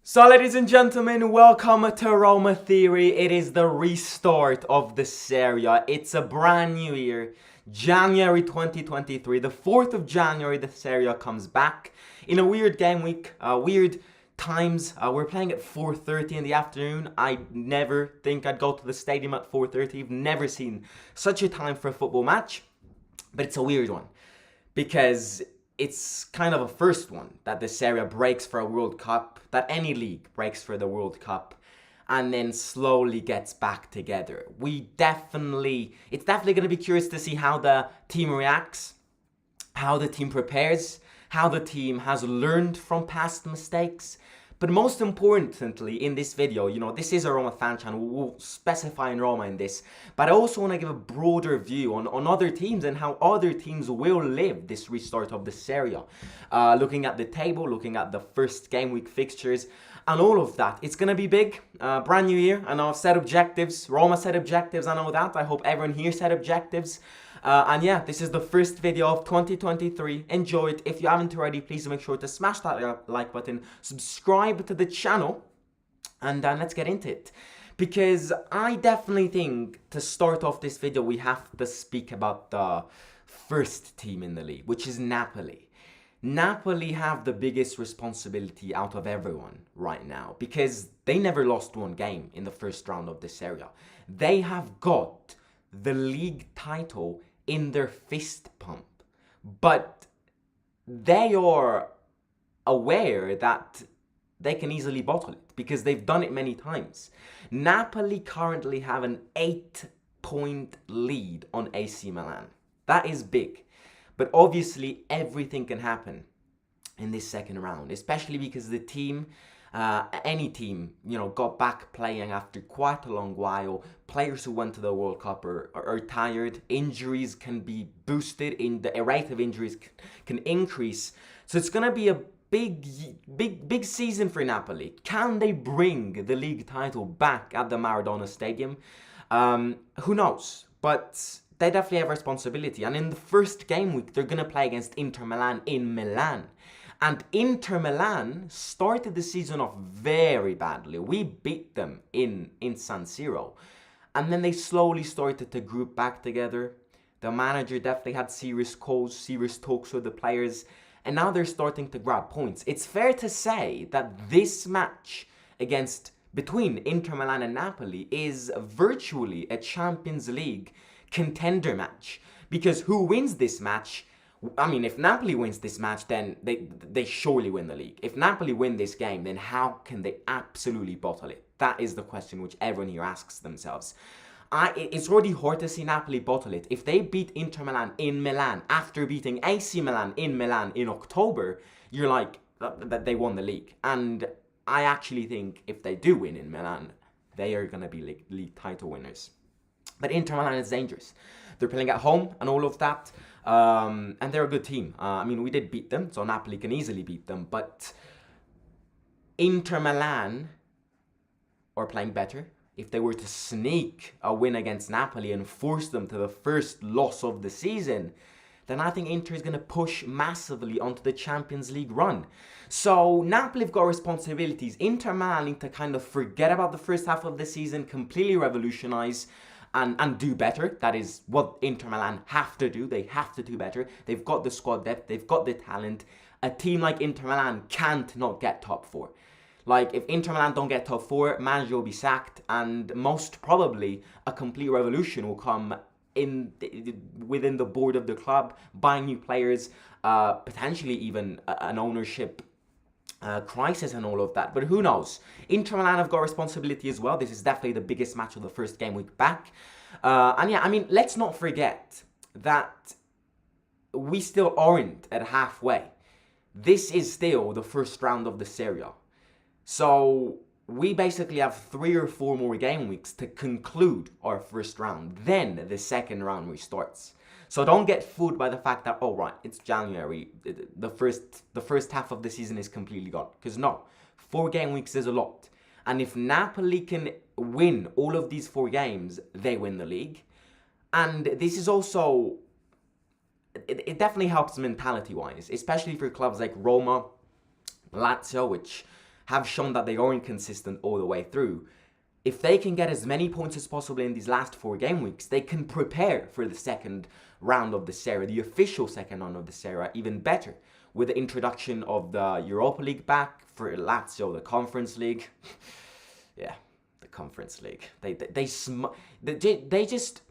So ladies and gentlemen, welcome to Roma Theory. It is the restart of the Serie. It's a brand new year, January 2023. The 4th of January, the Serie comes back in a weird game week, weird times. We're playing at 4:30 in the afternoon. I never think I'd go to the stadium at 4:30. I've never seen such a time for a football match, but it's a weird one because it's kind of a first one that the Serie breaks for a World Cup, that any league breaks for the World Cup, and then slowly gets back together. It's definitely going to be curious to see how the team reacts, how the team prepares, how the team has learned from past mistakes. But most importantly, in this video, this is a Roma fan channel. We'll specify in Roma in this. But I also want to give a broader view on other teams and how other teams will live this restart of the Serie. Looking at the table, looking at the first game week fixtures, and all of that. It's going to be big. Brand new year. I know I've set objectives. Roma set objectives. I know that. I hope everyone here set objectives. And yeah, this is the first video of 2023. Enjoy it. If you haven't already, please make sure to smash that like button, subscribe to the channel, and let's get into it. Because I definitely think to start off this video, we have to speak about the first team in the league, which is Napoli. Napoli have the biggest responsibility out of everyone right now because they never lost one game in the first round of the Serie. They have got the league title in their fist pump, but they are aware that they can easily bottle it because they've done it many times. Napoli currently have an 8-point lead on AC Milan. That is big, but obviously everything can happen in this second round, especially because the team, any team, got back playing after quite a long while. Players who went to the World Cup are tired. Injuries can be boosted. The rate of injuries can increase. So it's going to be a big season for Napoli. Can they bring the league title back at the Maradona Stadium? Who knows? But they definitely have responsibility. And in the first game week, they're going to play against Inter Milan in Milan. And Inter Milan started the season off very badly. We beat them in San Siro. And then they slowly started to group back together. The manager definitely had serious calls, serious talks with the players. And now they're starting to grab points. It's fair to say that this match between Inter Milan and Napoli is virtually a Champions League contender match. Because who wins this match? I mean, if Napoli wins this match, then they surely win the league. If Napoli win this game, then how can they absolutely bottle it? That is the question which everyone here asks themselves. It's already hard to see Napoli bottle it. If they beat Inter Milan in Milan after beating AC Milan in October, you're like, that they won the league. And I actually think if they do win in Milan, they are going to be league title winners. But Inter Milan is dangerous. They're playing at home and all of that. And they're a good team. I mean, we did beat them, so Napoli can easily beat them. But Inter Milan are playing better. If they were to sneak a win against Napoli and force them to the first loss of the season, then I think Inter is going to push massively onto the Champions League run. So Napoli have got responsibilities. Inter Milan need to kind of forget about the first half of the season, completely revolutionize, and do better. That is what Inter Milan have to do. They have to do better. They've got the squad depth. They've got the talent. A team like Inter Milan can't not get top four. Like, if Inter Milan don't get top four, manager will be sacked, and most probably a complete revolution will come within the board of the club, buying new players, potentially even an ownership crisis and all of that. But who knows? Inter Milan have got responsibility as well. This is definitely the biggest match of the first game week back. And yeah, I mean, let's not forget that we still aren't at halfway. This is still the first round of the Serie. So we basically have 3 or 4 more game weeks to conclude our first round. Then the second round restarts. So don't get fooled by the fact that, oh right, it's January, the first half of the season is completely gone. Because no, 4 game weeks is a lot. And if Napoli can win all of these 4 games, they win the league. And this is also, it definitely helps mentality-wise, especially for clubs like Roma, Lazio, which have shown that they are inconsistent all the way through. If they can get as many points as possible in these last 4 game weeks, they can prepare for the second round of the Serie, the official second round of the Serie, even better, with the introduction of the Europa League back for Lazio, the Conference League. Yeah, the Conference League. They just.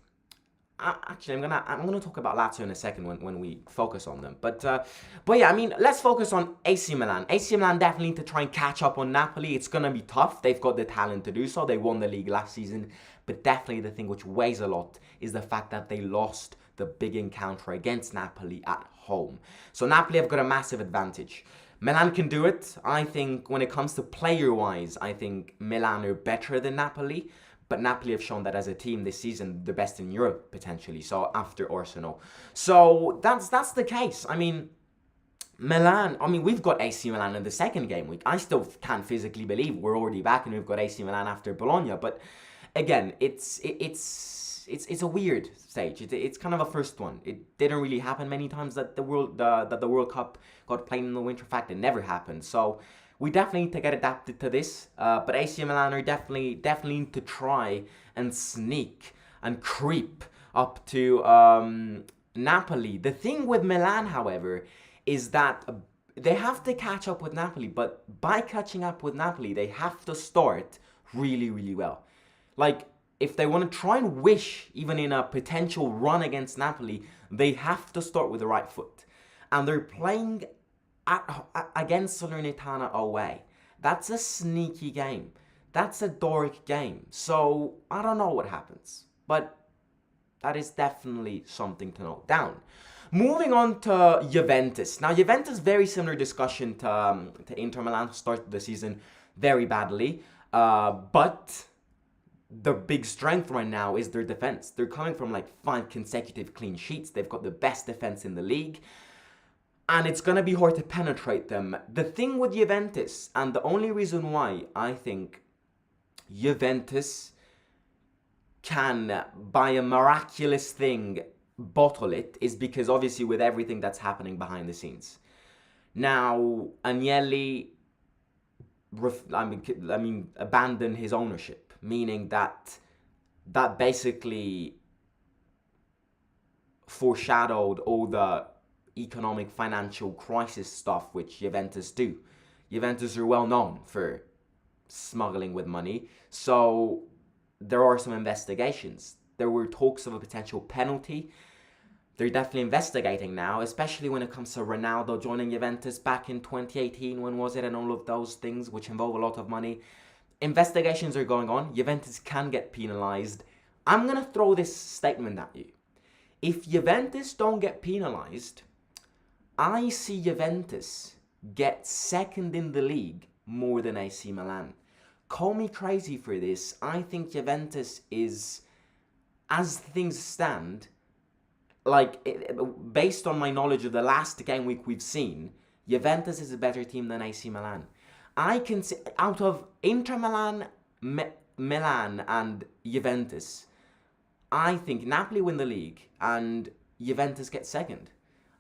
Actually, I'm gonna talk about Lazio in a second when we focus on them. But yeah, I mean, let's focus on AC Milan. AC Milan definitely need to try and catch up on Napoli. It's gonna be tough. They've got the talent to do so. They won the league last season. But definitely the thing which weighs a lot is the fact that they lost the big encounter against Napoli at home. So Napoli have got a massive advantage. Milan can do it. I think when it comes to player-wise, I think Milan are better than Napoli. But Napoli have shown that as a team this season, the best in Europe, potentially. So, after Arsenal. So, that's the case. I mean, Milan, we've got AC Milan in the second game week. I still can't physically believe we're already back and we've got AC Milan after Bologna. But, again, it's a weird stage. It's kind of a first one. It didn't really happen many times that the World Cup got played in the winter. In fact, it never happened. So, we definitely need to get adapted to this, but AC Milan are definitely need to try and sneak and creep up to Napoli. The thing with Milan, however, is that they have to catch up with Napoli, but by catching up with Napoli, they have to start really, really well. Like, if they want to try and wish, even in a potential run against Napoli, they have to start with the right foot. And they're playing against Salernitana away. That's a sneaky game. That's a dark game. So, I don't know what happens. But that is definitely something to note down. Moving on to Juventus. Now, Juventus, very similar discussion to Inter Milan, started the season very badly. But the big strength right now is their defense. They're coming from like 5 consecutive clean sheets. They've got the best defense in the league. And it's going to be hard to penetrate them. The thing with Juventus, and the only reason why I think Juventus can, by a miraculous thing, bottle it, is because obviously with everything that's happening behind the scenes. Now, Agnelli, abandoned his ownership, meaning that basically foreshadowed all the economic financial crisis stuff which Juventus do. Juventus are well known for smuggling with money, so there are some investigations. There were talks of a potential penalty. They're definitely investigating now, especially when it comes to Ronaldo joining Juventus back in 2018, when was it, and all of those things which involve a lot of money. Investigations are going on. Juventus can get penalized. I'm going to throw this statement at you. If Juventus don't get penalized, I see Juventus get second in the league more than AC Milan. Call me crazy for this. I think Juventus is, as things stand, based on my knowledge of the last game week we've seen, Juventus is a better team than AC Milan. I can see, out of Inter Milan, Milan and Juventus, I think Napoli win the league and Juventus get second.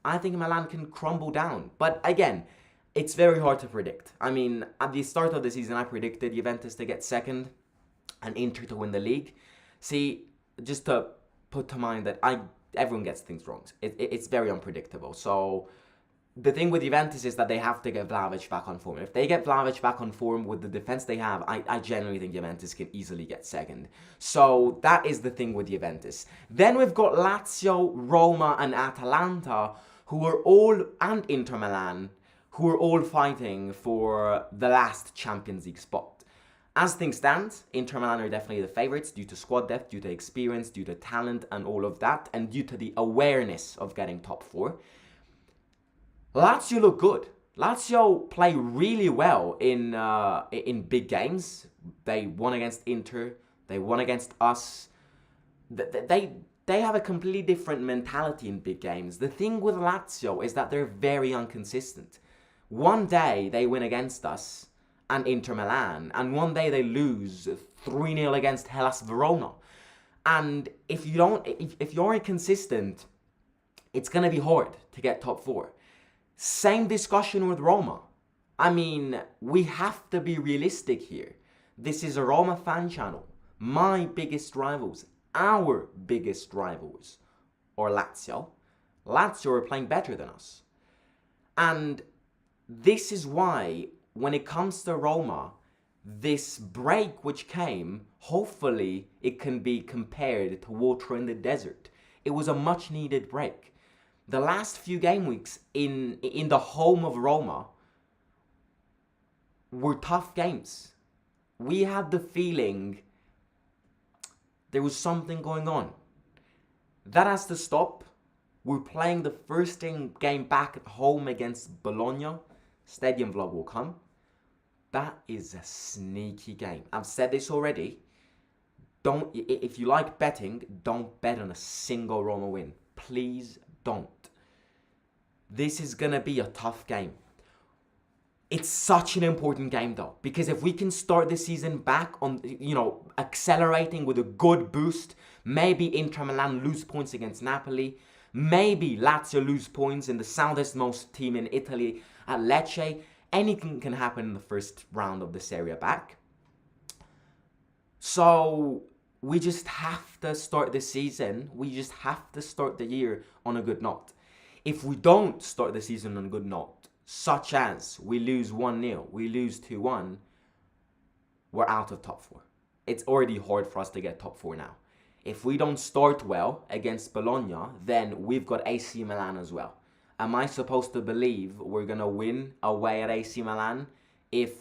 I think Milan can crumble down. But again, it's very hard to predict. I mean, at the start of the season, I predicted Juventus to get second and Inter to win the league. See, just to put to mind that everyone gets things wrong. It's very unpredictable. So the thing with Juventus is that they have to get Vlahovic back on form. If they get Vlahovic back on form with the defense they have, I genuinely think Juventus can easily get second. So that is the thing with Juventus. Then we've got Lazio, Roma and Atalanta, who are all, and Inter Milan, who are all fighting for the last Champions League spot. As things stand, Inter Milan are definitely the favourites due to squad depth, due to experience, due to talent and all of that, and due to the awareness of getting top 4. Lazio look good. Lazio play really well in big games. They won against Inter. They won against us. They have a completely different mentality in big games. The thing with Lazio is that they're very inconsistent. One day they win against us and Inter Milan, and one day they lose 3-0 against Hellas Verona. And if you're inconsistent, it's gonna be hard to get top 4. Same discussion with Roma. I mean, we have to be realistic here. This is a Roma fan channel. My biggest rivals, our biggest rivals, are Lazio. Lazio are playing better than us. And this is why, when it comes to Roma, this break which came, hopefully it can be compared to water in the desert. It was a much needed break. The last few game weeks in the home of Roma were tough games. We had the feeling there was something going on. That has to stop. We're playing the first game back at home against Bologna. Stadium vlog will come. That is a sneaky game. I've said this already. If you like betting, don't bet on a single Roma win. Please don't. This is gonna be a tough game. It's such an important game though, because if we can start the season back on, accelerating with a good boost, maybe Inter Milan lose points against Napoli, maybe Lazio lose points in the southernmost team in Italy at Lecce. Anything can happen in the first round of the Serie back. So we just have to start the season. We just have to start the year on a good note. If we don't start the season on a good note, such as we lose 1-0, we lose 2-1, we're out of top 4. It's already hard for us to get top 4 now. If we don't start well against Bologna, then we've got AC Milan as well. Am I supposed to believe we're going to win away at AC Milan if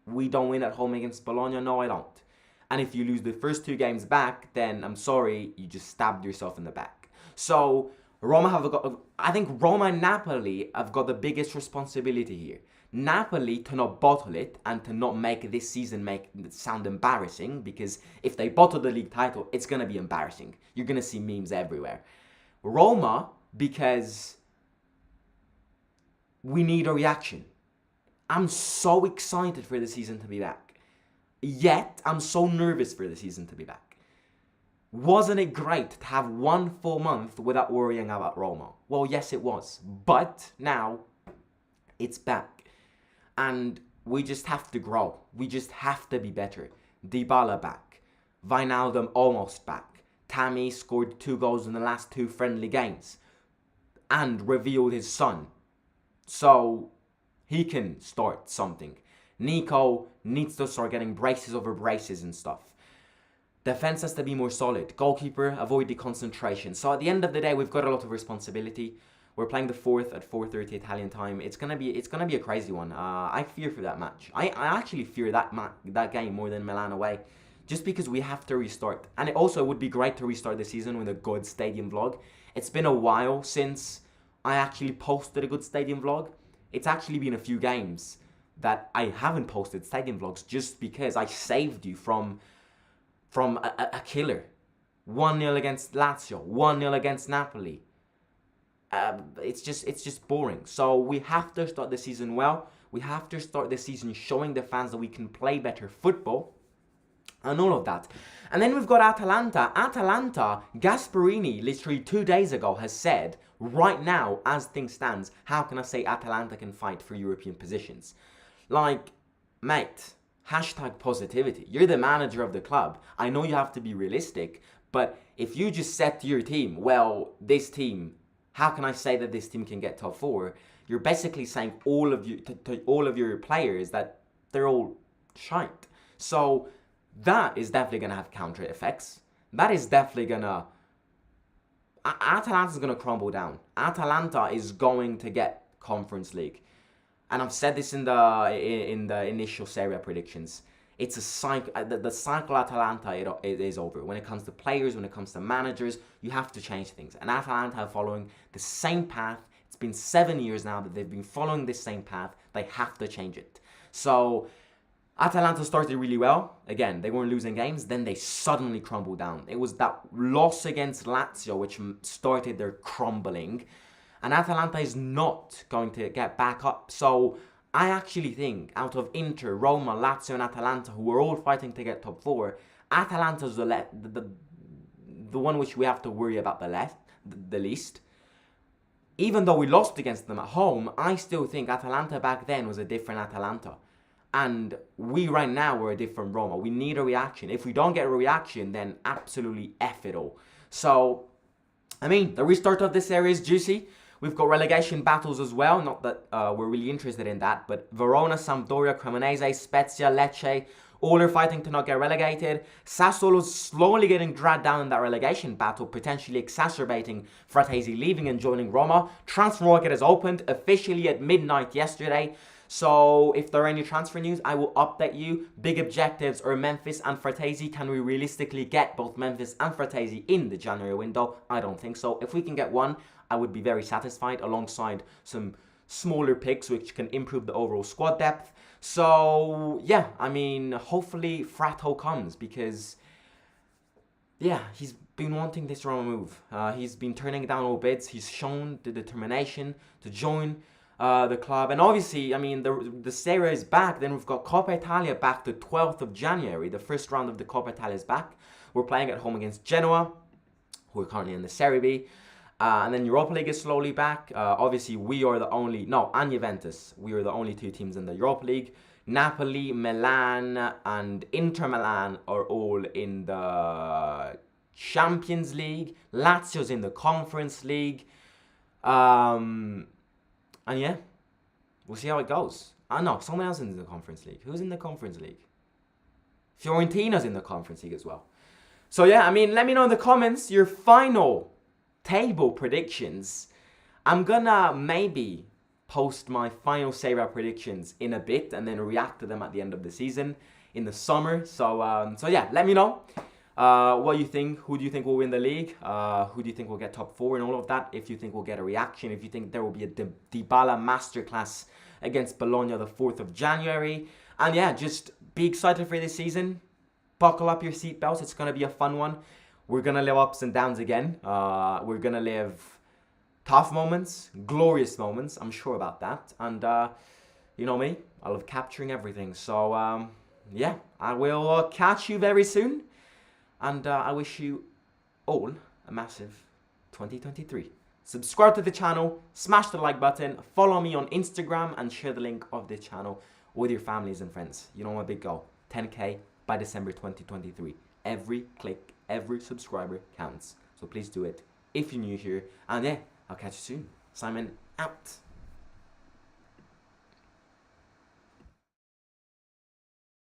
we don't win at home against Bologna? No, I don't. And if you lose the first 2 games back, then I'm sorry, you just stabbed yourself in the back. So I think Roma and Napoli have got the biggest responsibility here. Napoli to not bottle it and to not make this season sound embarrassing, because if they bottle the league title, it's going to be embarrassing. You're going to see memes everywhere. Roma, because we need a reaction. I'm so excited for the season to be back. Yet, I'm so nervous for the season to be back. Wasn't it great to have 1 full month without worrying about Roma? Well, yes, it was. But now, it's back. And we just have to grow. We just have to be better. Dybala back. Wijnaldum almost back. Tammy scored 2 goals in the last 2 friendly games. And revealed his son. So, he can start something. Nico needs to start getting braces over braces and stuff. Defense has to be more solid. Goalkeeper, avoid deconcentration. So at the end of the day, we've got a lot of responsibility. We're playing the 4th at 4:30 Italian time. It's gonna be a crazy one. I fear for that match. I actually fear that game more than Milan away, just because we have to restart. And it also would be great to restart the season with a good stadium vlog. It's been a while since I actually posted a good stadium vlog. It's actually been a few games that I haven't posted stadium vlogs just because I saved you from a killer. 1-0 against Lazio, 1-0 against Napoli. It's just boring. So we have to start the season well. We have to start the season showing the fans that we can play better football and all of that. And then we've got Atalanta. Gasperini, literally 2 days ago, has said, right now, as things stands, how can I say Atalanta can fight for European positions? Like, mate, hashtag positivity. You're the manager of the club. I know you have to be realistic, but if you just said to your team, well, this team, how can I say that this team can get top 4? You're basically saying all of you to all of your players that they're all shite. So that is definitely going to have counter effects. That is definitely going to... Atalanta's going to crumble down. Atalanta is going to get Conference League. And I've said this in the initial Serie predictions. It's a cycle. The cycle Atalanta it is over. When it comes to players, when it comes to managers, you have to change things. And Atalanta are following the same path. It's been 7 years now that they've been following this same path. They have to change it. So Atalanta started really well. Again, they weren't losing games. Then they suddenly crumbled down. It was that loss against Lazio which started their crumbling. And Atalanta is not going to get back up. So I actually think out of Inter, Roma, Lazio and Atalanta, who are all fighting to get top 4, Atalanta's the one which we have to worry about the least. even though we lost against them at home, I still think Atalanta back then was a different Atalanta. And we right now were a different Roma. We need a reaction. If we don't get a reaction, then absolutely F it all. So, I mean, the restart of this area is juicy. We've got relegation battles as well. Not that we're really interested in that. But Verona, Sampdoria, Cremonese, Spezia, Lecce, all are fighting to not get relegated. Sassuolo's slowly getting dragged down in that relegation battle, potentially exacerbating Fratesi leaving and joining Roma. Transfer market has opened officially at midnight yesterday. So if there are any transfer news, I will update you. Big objectives are Memphis and Fratesi. Can we realistically get both Memphis and Fratesi in the January window? I don't think so. If we can get one, I would be very satisfied alongside some smaller picks which can improve the overall squad depth. So yeah, I mean, hopefully Frato comes because yeah, he's been wanting this Roma move. He's been turning down all bids. He's shown the determination to join the club. And obviously, I mean, the Serie is back. Then we've got Coppa Italia back the 12th of January. The first round of the Coppa Italia is back. We're playing at home against Genoa, who are currently in the Serie B. And then Europa League is slowly back. Obviously, we are the only... No, and Juventus. We are the only two teams in the Europa League. Napoli, Milan, and Inter Milan are all in the Champions League. Lazio's in the Conference League. And yeah, we'll see how it goes. No, someone else is in the Conference League. Who's in the Conference League? Fiorentina's in the Conference League as well. So yeah, I mean, let me know in the comments your final table predictions. I'm gonna maybe post my final Serie A predictions in a bit and then react to them at the end of the season in the summer. So yeah, let me know what you think. Who do you think will win the league? Who do you think will get top 4 and all of that? If you think we'll get a reaction, if you think there will be a Dybala masterclass against Bologna the 4th of January. And yeah, just be excited for this season. Buckle up your seatbelts. It's going to be a fun one. We're going to live ups and downs again. We're going to live tough moments, glorious moments. I'm sure about that. And you know me, I love capturing everything. So yeah, I will catch you very soon. And I wish you all a massive 2023. Subscribe to the channel, smash the like button, follow me on Instagram, and share the link of this channel with your families and friends. You know my big goal, 10K by December 2023. Every click, every subscriber counts. So please do it if you're new here. And yeah, I'll catch you soon. Simon out.